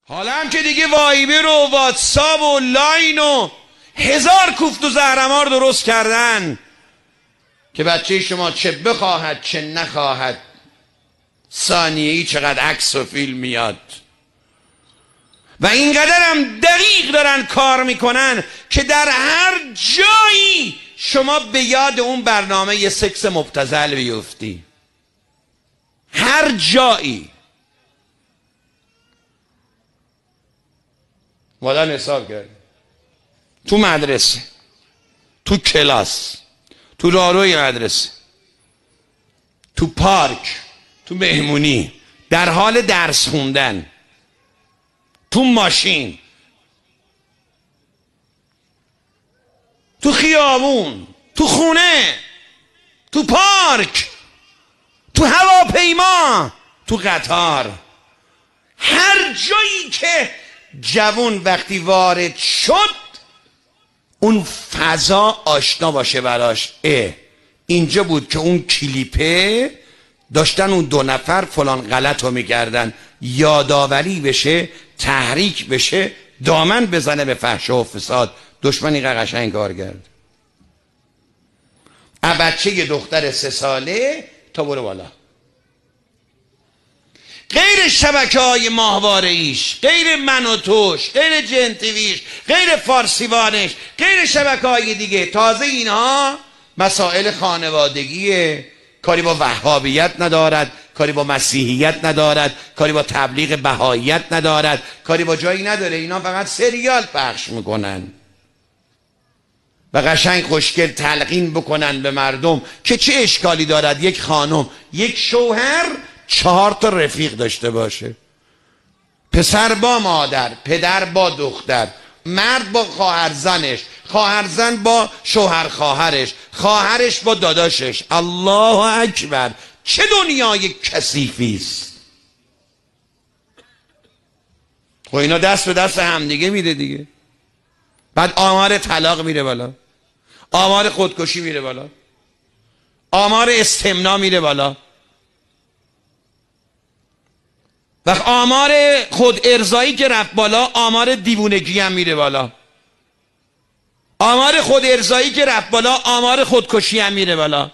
حالا هم که دیگه وایبر و واتساپ و لاین و هزار کوفت و زهرمار درست کردن که بچه شما چه بخواهد چه نخواهد ثانیه‌ای چقدر عکس و فیلم میاد و اینقدر هم دقیق دارن کار میکنن که در هر جایی شما به یاد اون برنامه یه سکس مبتذل بیفتی. هر جایی. مادر حساب کرد تو مدرسه، تو کلاس، تو راهروی مدرسه، تو پارک، تو مهمونی، در حال درس خوندن، تو ماشین، تو خیابون، تو خونه، تو پارک، تو هواپیما، تو قطار، هر جایی که جوان وقتی وارد شد اون فضا آشنا باشه براش. اینجا بود که اون کلیپه داشتن اون دو نفر فلان غلط رو میکردن، یادآوری بشه، تحریک بشه، دامن بزنه به فحش و فساد. دشمنی قشنگ کار کرد. بچه یه دختر 3 ساله تا برو بالا، غیر شبکه‌های ماهواره ایش، غیر من و توش، غیر جنتیویش، غیر فارسیوانش، غیر شبکه‌های دیگه. تازه اینها مسائل خانوادگیه، کاری با وهابیت ندارد، کاری با مسیحیت ندارد، کاری با تبلیغ بهاییت ندارد، کاری با جایی نداره. اینا فقط سریال پخش میکنن و قشنگ خوشگل تلقین بکنن به مردم که چه اشکالی دارد یک خانم، یک شوهر 4 تا رفیق داشته باشه، پسر با مادر، پدر با دختر، مرد با خواهرزنش، خواهرزن با شوهر خواهرش، خواهرش با داداشش. الله اکبر، چه دنیای کثیفی است. خب اینا دست به دست همدیگه میده دیگه. بعد آمار طلاق میره بالا، آمار خودکشی میره بالا، آمار استمناء میره بالا، و آمار خود ارضایی که رفت بالا، آمار دیوونگی هم میره بالا. آمار خود ارضایی که رفت بالا، آمار خودکشی هم میره بالا.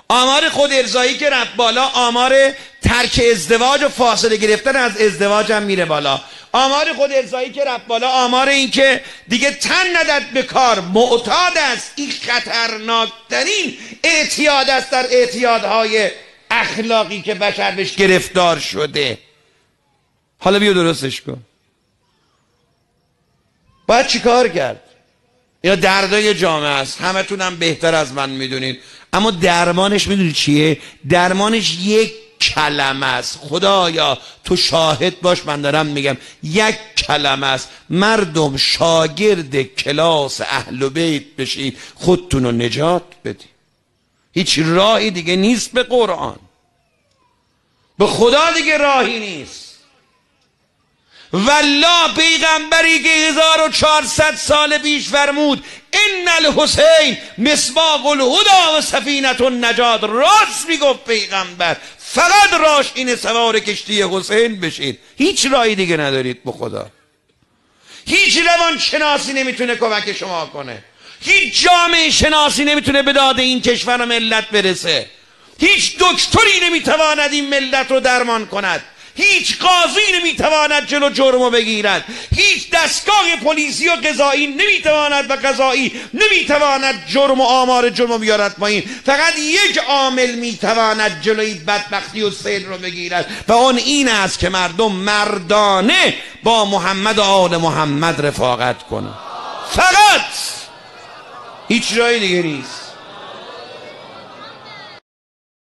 آمار خود ارضایی که رفت بالا، آمار ترک ازدواج و فاصله گرفتن از ازدواج هم میره بالا. آمار خود ارضایی که رفت بالا، آمار این که دیگه تن ندد به کار معتاد است. این خطرناکترین اعتیاد است در اعتیادهای اخلاقی که بشر بهش گرفتار شده. حالا بیا درستش کن. باید چی کار کرد؟ یا دردای جامعه است، همه تونم بهتر از من میدونید، اما درمانش میدونید چیه؟ درمانش یک کلمه است. خدایا تو شاهد باش، من دارم میگم یک کلمه است. مردم شاگرد کلاس اهل بیت بشید، خودتون رو نجات بدید. هیچ راهی دیگه نیست به قرآن، به خدا دیگه راهی نیست. والله پیغمبری که 1400 سال پیش فرمود ان الحسین مصباح الهدی و سفینه النجات، راست میگفت پیغمبر. فقط راش اینه سوار کشتی حسین بشید، هیچ راهی دیگه ندارید به خدا. هیچ روان شناسی نمیتونه کمک شما کنه، هیچ جامعه شناسی نمیتونه به داد این کشور و ملت برسه، هیچ دکتری نمیتواند این ملت رو درمان کند، هیچ قاضی نمیتواند جلو جرمو بگیرد، هیچ دستگاه پلیسی و قضایی نمیتواند و قضایی نمیتواند جرم و آمار جرمو بیارد پایین. فقط یک عامل میتواند جلوی بدبختی و سیل رو بگیرد و اون این است که مردم مردانه با محمد و آل محمد رفاقت کنند. فقط، هیچ جای دیگه نیست.